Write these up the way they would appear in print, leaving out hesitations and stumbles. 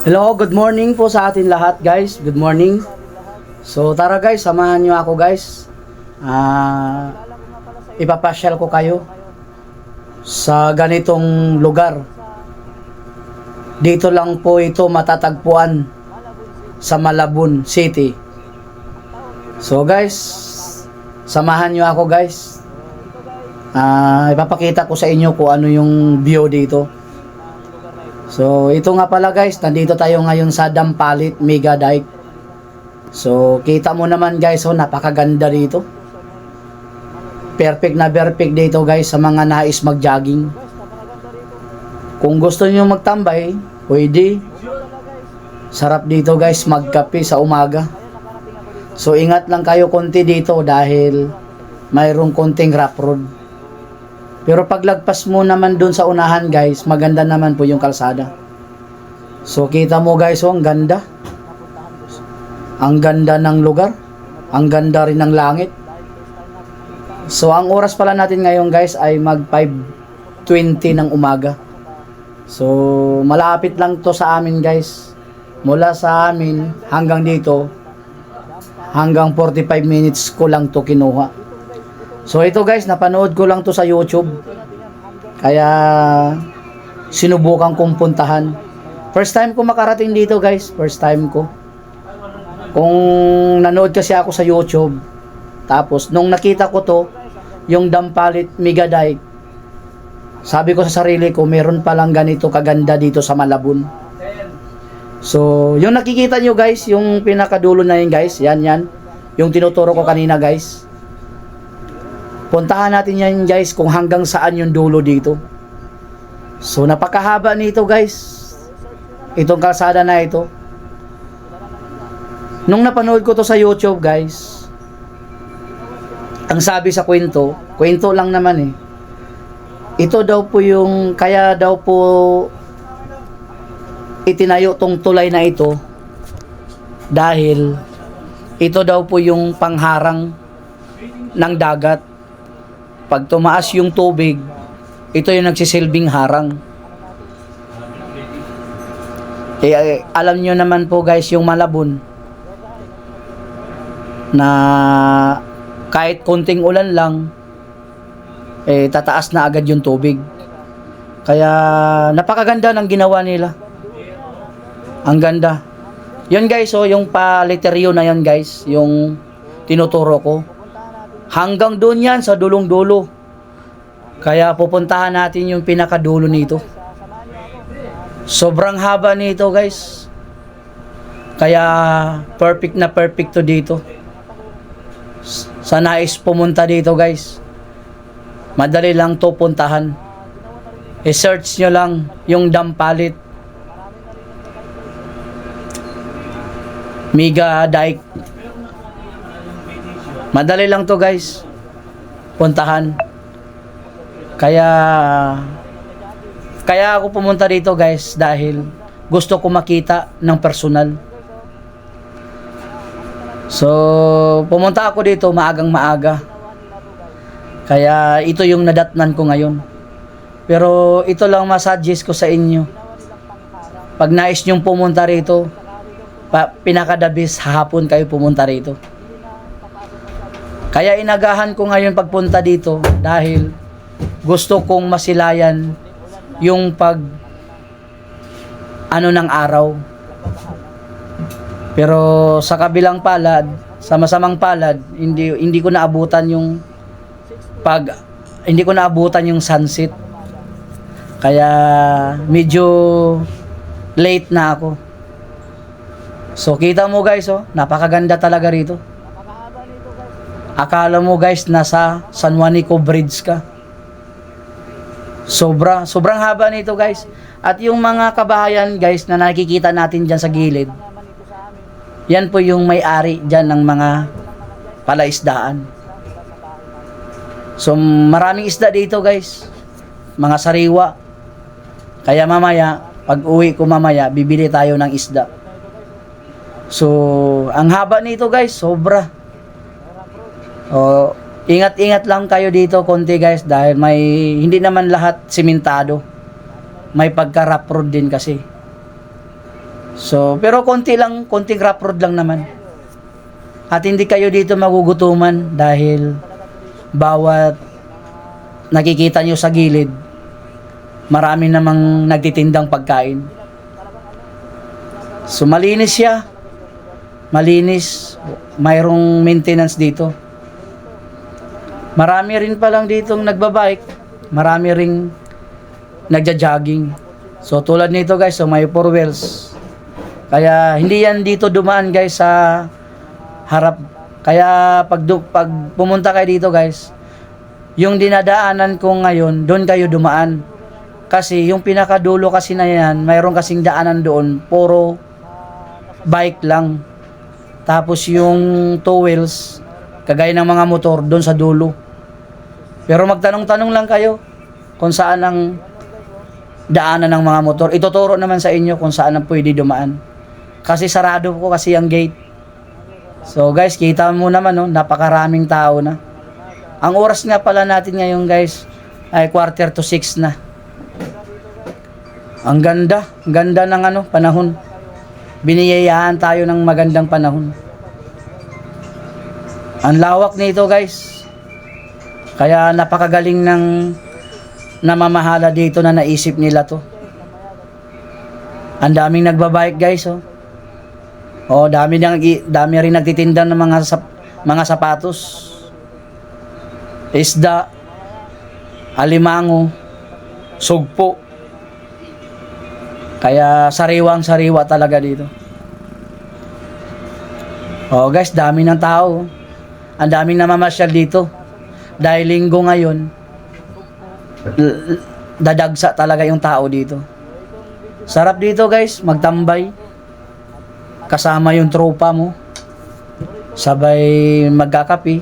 Hello, good morning po sa atin lahat guys. Good morning. So tara guys, samahan nyo ako guys. Ipapasyal ko kayo sa ganitong lugar. Dito lang po ito matatagpuan sa Malabon City. So guys, samahan nyo ako guys. Ipapakita ko sa inyo kung ano yung view dito. So, ito nga pala guys, nandito tayo ngayon sa Dampalit, Mega Dike. So, kita mo naman guys, napakaganda dito. Perfect na perfect dito guys sa mga nais mag-jogging. Kung gusto niyo magtambay, pwede. Sarap dito guys, magkape sa umaga. So, ingat lang kayo konti dito dahil mayroong konting rough road. Pero paglagpas mo naman dun sa unahan guys, maganda naman po yung kalsada. So kita mo guys, ang ganda. Ang ganda ng lugar. Ang ganda rin ng langit. So ang oras pala natin ngayon guys ay mag 5:20 ng umaga. So malapit lang to sa amin guys. Mula sa amin hanggang dito, hanggang 45 minutes ko lang to kinuha. So ito guys, napanood ko lang to sa YouTube. Kaya sinubukan kong puntahan. First time ko makarating dito guys, first time ko. Kung nanood kasi ako sa YouTube, tapos nung nakita ko to, yung Dampalit Mega Dike, sabi ko sa sarili ko, meron palang ganito kaganda dito sa Malabon. So, yung nakikita nyo guys, yung pinakadulo na yun guys, yan. Yung tinuturo ko kanina guys. Puntahan natin yan guys kung hanggang saan yung dulo dito. So napakahaba nito guys. Itong kalsada na ito. Nung napanood ko to sa YouTube guys, ang sabi sa kwento lang naman eh. Ito daw po yung, kaya daw po itinayo tong tulay na ito dahil ito daw po yung pangharang ng dagat. Pag tumaas yung tubig, ito yung nagsisilbing harang. Alam nyo naman po guys, yung Malabon, na kahit konting ulan lang, tataas na agad yung tubig. Kaya napakaganda ng ginawa nila. Ang ganda. Yun guys, yung paliteryo na yun guys, yung tinuturo ko. Hanggang doon yan sa dulong-dulo. Kaya pupuntahan natin yung pinakadulo nito. Sobrang haba nito guys. Kaya perfect na perfect to dito. Sa nais pumunta dito guys, madali lang to puntahan. I-search nyo lang yung Dampalit Mega Dike. Madali lang to guys, puntahan. Kaya ako pumunta dito guys dahil gusto ko makita ng personal. So pumunta ako dito maagang maaga. Kaya ito yung nadatnan ko ngayon. Pero ito lang masuggest ko sa inyo. Pag nais nyong pumunta rito, pinakadabis hapon kayo pumunta rito. Kaya inagahan ko ngayon pagpunta dito dahil gusto kong masilayan yung ng araw. Pero sa kabilang palad, sa masamang palad, hindi ko naabutan yung sunset. Kaya medyo late na ako. So kita mo guys, napakaganda talaga rito. Akala mo guys nasa San Juanico Bridge ka. Sobrang haba nito guys. At yung mga kabahayan guys na nakikita natin dyan sa gilid, yan po yung may-ari dyan ng mga palaisdaan. So maraming isda dito guys, mga sariwa. Kaya mamaya, pag uwi ko mamaya, bibili tayo ng isda. So ang haba nito guys, sobra. Ingat-ingat lang kayo dito konti guys dahil hindi naman lahat simentado. May pagka-rough road din kasi. So, pero konti lang, konting rough road lang naman. At hindi kayo dito magugutuman dahil bawat nakikita nyo sa gilid, marami namang nagtitindang pagkain. So, malinis siya. Malinis. Mayroong maintenance dito. Marami rin palang ditong nagbabike. Marami ring nagja-jogging. So, tulad nito guys, so may 4 wheels. Kaya, hindi yan dito dumaan guys sa harap. Kaya, pag pumunta kayo dito guys, yung dinadaanan ko ngayon, doon kayo dumaan. Kasi, yung pinakadulo kasi na yan, mayroon kasing daanan doon, puro bike lang. Tapos, yung 2 wheels, kagaya ng mga motor, doon sa dulo. Pero magtanong-tanong lang kayo kung saan ang daanan ng mga motor. Ituturo naman sa inyo kung saan ang pwede dumaan. Kasi sarado po kasi ang gate. So guys, kita mo naman no, napakaraming tao na. Ang oras nga pala natin ngayon guys ay 5:45 na. Ang ganda ng panahon. Biniyayaan tayo ng magandang panahon. Ang lawak nito guys. Kaya napakagaling ng namamahala dito na naisip nila to. Ang daming nagbabike guys oh. Oh, dami rin nagtitinda ng mga sapatos. Isda, alimango, sugpo. Kaya sariwang-sariwa talaga dito. Oh guys, dami ng tao. Ang daming namamasyal dito. Dahil linggo ngayon, dadagsa talaga yung tao dito. Sarap dito guys, magtambay. Kasama yung tropa mo. Sabay magkakapi.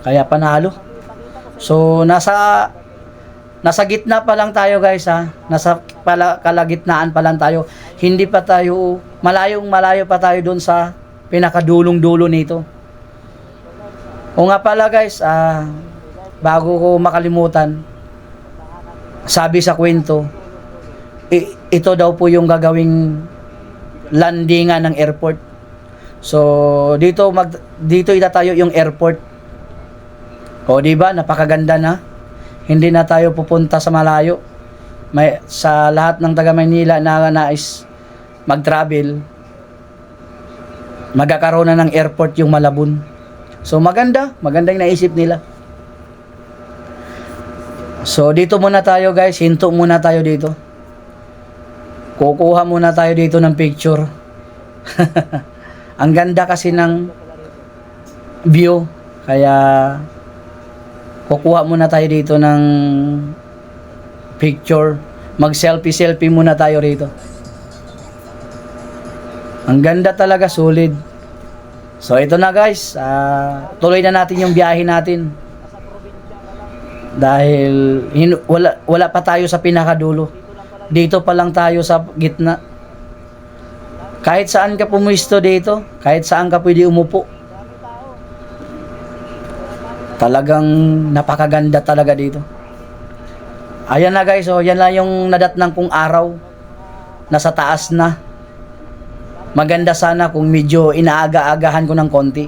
Kaya panalo. So, nasa gitna pa lang tayo guys ha. Nasa kalagitnaan pa lang tayo. Hindi pa tayo, malayo pa tayo dun sa pinakadulong-dulo nito. O nga pala guys, bago ko makalimutan, sabi sa kwento, ito daw po yung gagawing landingan ng airport. So, dito itatayo yung airport. O, di ba? Napakaganda na. Hindi na tayo pupunta sa malayo. Sa lahat ng taga Maynila na nais mag-travel, magkakaroon na ng airport yung Malabon. So, maganda yung naisip nila. So, dito muna tayo guys. Hinto muna tayo dito. Kukuha muna tayo dito ng picture. Ang ganda kasi ng view. Kaya, kukuha muna tayo dito ng picture. Mag-selfie muna tayo rito. Ang ganda talaga, solid. So, ito na guys. Tuloy na natin yung biyahe natin. Dahil wala pa tayo sa pinakadulo. Dito pa lang tayo sa gitna. Kahit saan ka pumuisto dito, kahit saan ka pwede umupo. Talagang napakaganda talaga dito. Ayan na guys, oh, yan lang yung nadatnang kong araw. Nasa taas na. Maganda sana kung medyo inaaga-agahan ko ng konti.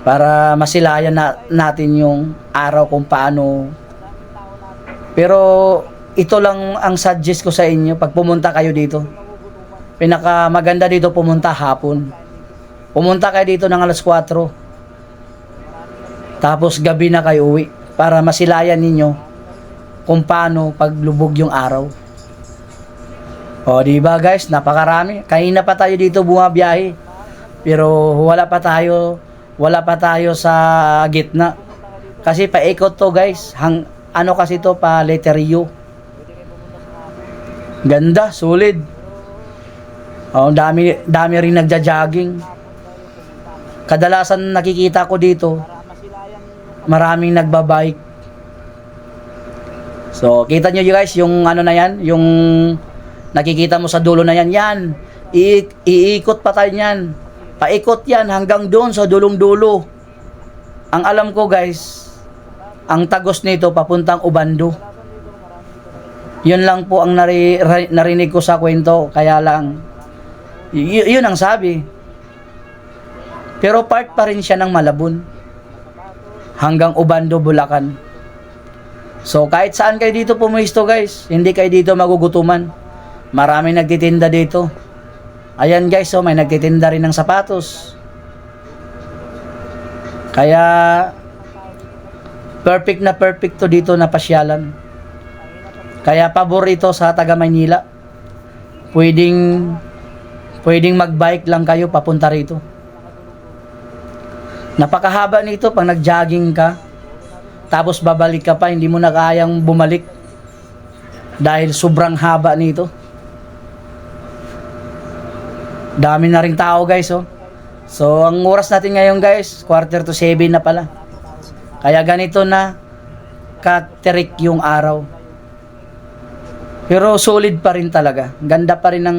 Para masilayan natin yung araw kung paano. Pero ito lang ang suggest ko sa inyo pag pumunta kayo dito. Pinaka maganda dito pumunta hapon. Pumunta kayo dito ng alas 4. Tapos gabi na kayo uwi para masilayan ninyo kung paano paglubog yung araw. O di ba guys, napakarami. Kanina pa tayo dito bumabiyahe. Pero wala pa tayo sa gitna. Kasi paikot to guys. Ano kasi to pa letter U. Ganda, solid. Oh, dami rin nagja-jogging. Kadalasan nakikita ko dito, maraming nagbabike. So, kita nyo guys, yung ano na yan, yung nakikita mo sa dulo na yan, iikot pa tayo yan. Paikot yan hanggang doon sa dulong-dulo. Ang alam ko guys, ang tagos nito papuntang Ubando. Yun lang po ang narinig ko sa kwento, kaya lang yun ang sabi. Pero part pa rin siya ng Malabon hanggang Obando, Bulacan. So kahit saan kayo dito pumisto guys, hindi kayo dito magugutuman. Maraming nagtitinda dito. Ayan guys, so may nagtitinda rin ng sapatos. Kaya perfect to dito na pasyalan. Kaya paborito sa taga Maynila. Pwedeng magbike lang kayo papunta rito. Napakahaba nito pag nag-jogging ka. Tapos babalik ka pa, hindi mo na kayang bumalik. Dahil sobrang haba nito. Dami na ring tao guys, oh. So, ang oras natin ngayon guys, 6:45 na pala. Kaya ganito na katerik yung araw. Pero solid pa rin talaga. Ganda pa rin ng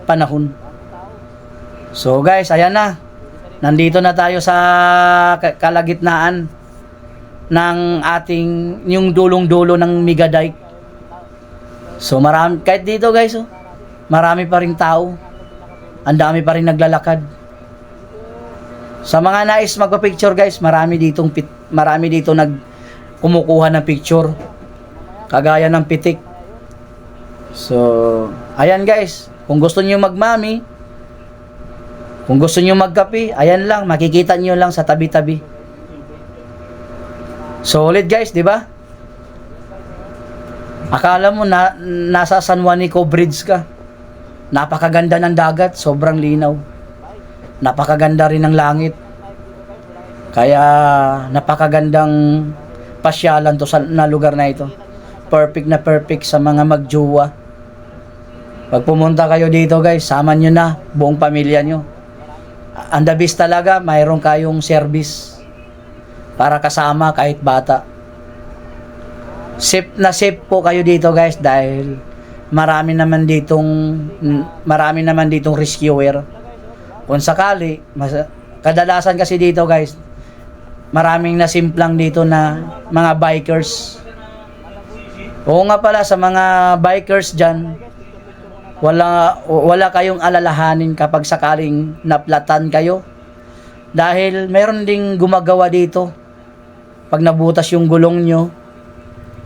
panahon. So guys, ayan na. Nandito na tayo sa kalagitnaan ng ating, yung dulong-dulo ng Megadike. So marami, kahit dito guys, oh, marami pa rin tao. Ang dami pa rin naglalakad. Sa mga nais magpa-picture guys, marami dito kumukuha ng picture. Kagaya ng pitik. So, ayan guys, kung gusto niyo magmami, kung gusto niyo magkape, ayan lang, makikita niyo lang sa tabi-tabi. Solid guys, di ba? Akala mo na nasa San Juanico Bridge ka. Napakaganda ng dagat, sobrang linaw. Napakaganda rin ng langit. Kaya napakagandang pasyalan to na lugar na ito. Perfect sa mga magjowa. Pag pumunta kayo dito guys, sama nyo na buong pamilya nyo. Ang the best talaga, mayroon kayong service para kasama kahit bata. Safe na safe po kayo dito guys dahil marami naman ditong rescuer. Kung sakali, kadalasan kasi dito guys, maraming nasimplang dito na mga bikers. Oo nga pala, sa mga bikers dyan, wala kayong alalahanin kapag sakaling naplatan kayo. Dahil meron ding gumagawa dito. Pag nabutas yung gulong nyo,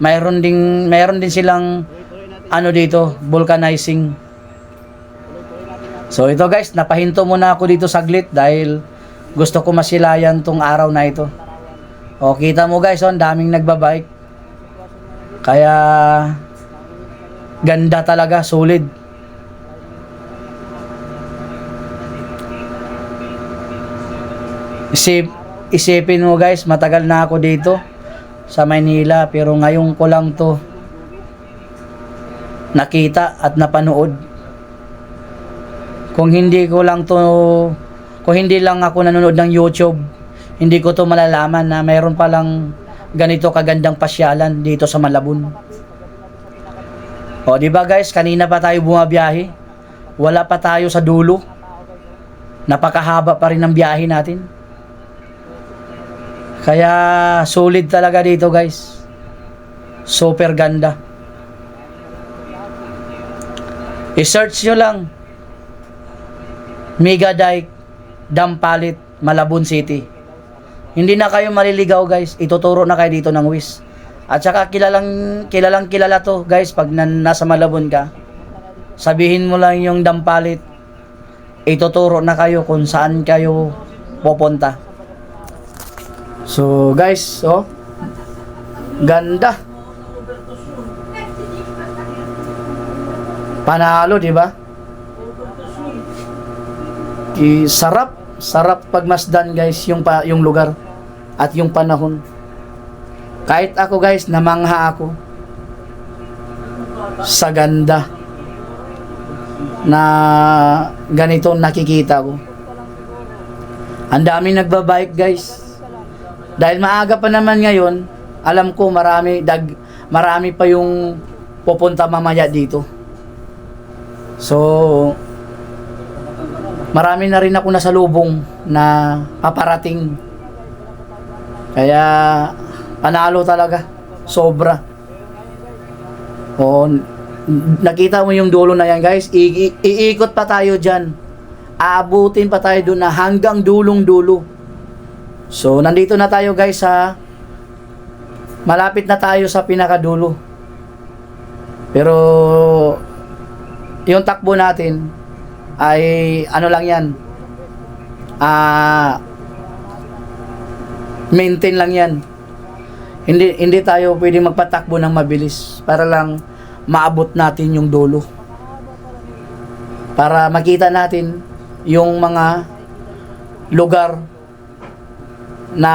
meron din silang dito, vulcanizing. So ito guys, napahinto muna ako dito saglit dahil gusto ko masilayan tong araw na ito. O kita mo guys, ang daming nagbabike. Kaya ganda talaga, solid. Isipin mo guys, matagal na ako dito sa Maynila pero ngayon ko lang to nakita at napanood. Kung hindi lang ako nanonood ng YouTube, hindi ko to malalaman na mayroon palang ganito kagandang pasyalan dito sa Malabon. O di ba guys, kanina pa tayo bumabiyahe. Wala pa tayo sa dulo. Napakahaba pa rin ng biyahe natin. Kaya solid talaga dito guys. Super ganda. I-search nyo lang Megadike Dampalit, Malabon City. Hindi na kayo maliligaw guys. Ituturo na kayo dito ng WIS. At saka kilala to guys pag nasa Malabon ka. Sabihin mo lang yung Dampalit. Ituturo na kayo kung saan kayo pupunta. So guys, ganda. Panalo, di ba? Sarap pagmasdan guys yung lugar at yung panahon. Kahit ako guys, namangha ako sa ganda na ganito nakikita ko. Ang daming nagbabike guys. Dahil maaga pa naman ngayon, alam ko marami pa yung pupunta mamaya dito. So, marami na rin ako nasalubong na paparating. Kaya, panalo talaga. Sobra. O, nakita mo yung dulo na yan guys, iikot pa tayo dyan. Aabutin pa tayo doon na hanggang dulong dulo. So, nandito na tayo guys sa malapit na tayo sa pinakadulo. Pero yung takbo natin ay ano lang yan. Maintain lang yan. Hindi tayo pwedeng magpatakbo ng mabilis para lang maabot natin yung dulo. Para makita natin yung mga lugar na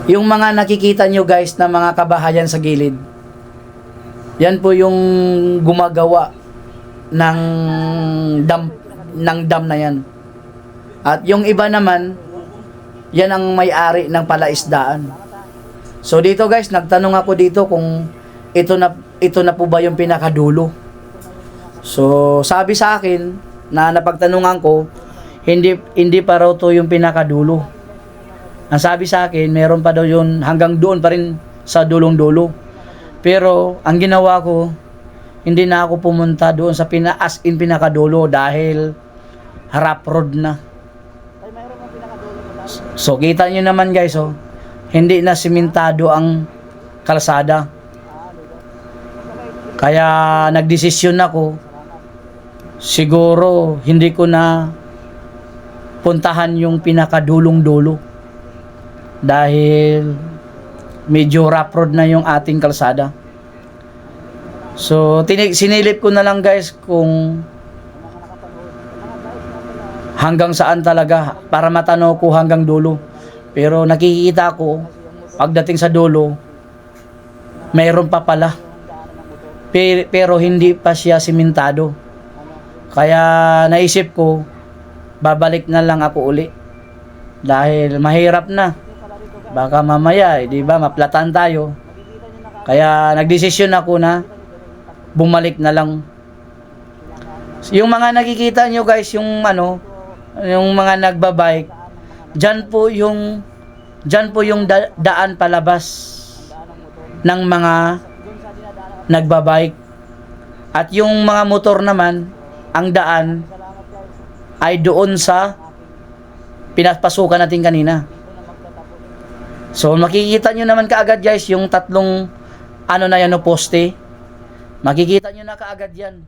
yung mga nakikita nyo guys na mga kabahayan sa gilid. Yan po yung gumagawa ng dam na yan. At yung iba naman, yan ang may-ari ng palaisdaan. So dito guys, nagtanong ako dito kung ito na po ba yung pinakadulo. So sabi sa akin na napagtanungan ko, hindi pa raw to yung pinakadulo. Ang sabi sa akin, meron pa daw yun hanggang doon pa rin sa dulong-dulo. Pero ang ginawa ko, hindi na ako pumunta doon sa pinakadulo dahil harap road na. So kita nyo naman guys, oh, hindi na simentado ang kalsada. Kaya nagdesisyon ako, siguro hindi ko na puntahan yung pinakadulong-dulo dahil medyo rough road na yung ating kalsada. So sinilip ko na lang guys kung hanggang saan talaga para matanaw ko hanggang dulo. Pero nakikita ko pagdating sa dulo mayroon pa pala, pero hindi pa siya simentado. Kaya naisip ko babalik na lang ako uli dahil mahirap na, baka mamaya di ba maplatan tayo. Kaya nagdesisyon ako na bumalik na lang. Yung mga nakikita nyo guys, yung yung mga nagbabike, dyan po yung daan palabas ng mga nagbabike. At yung mga motor naman, ang daan ay doon sa pinapasukan natin kanina. So makikita nyo naman kaagad guys yung tatlong na yan, poste. Makikita nyo na kaagad yan.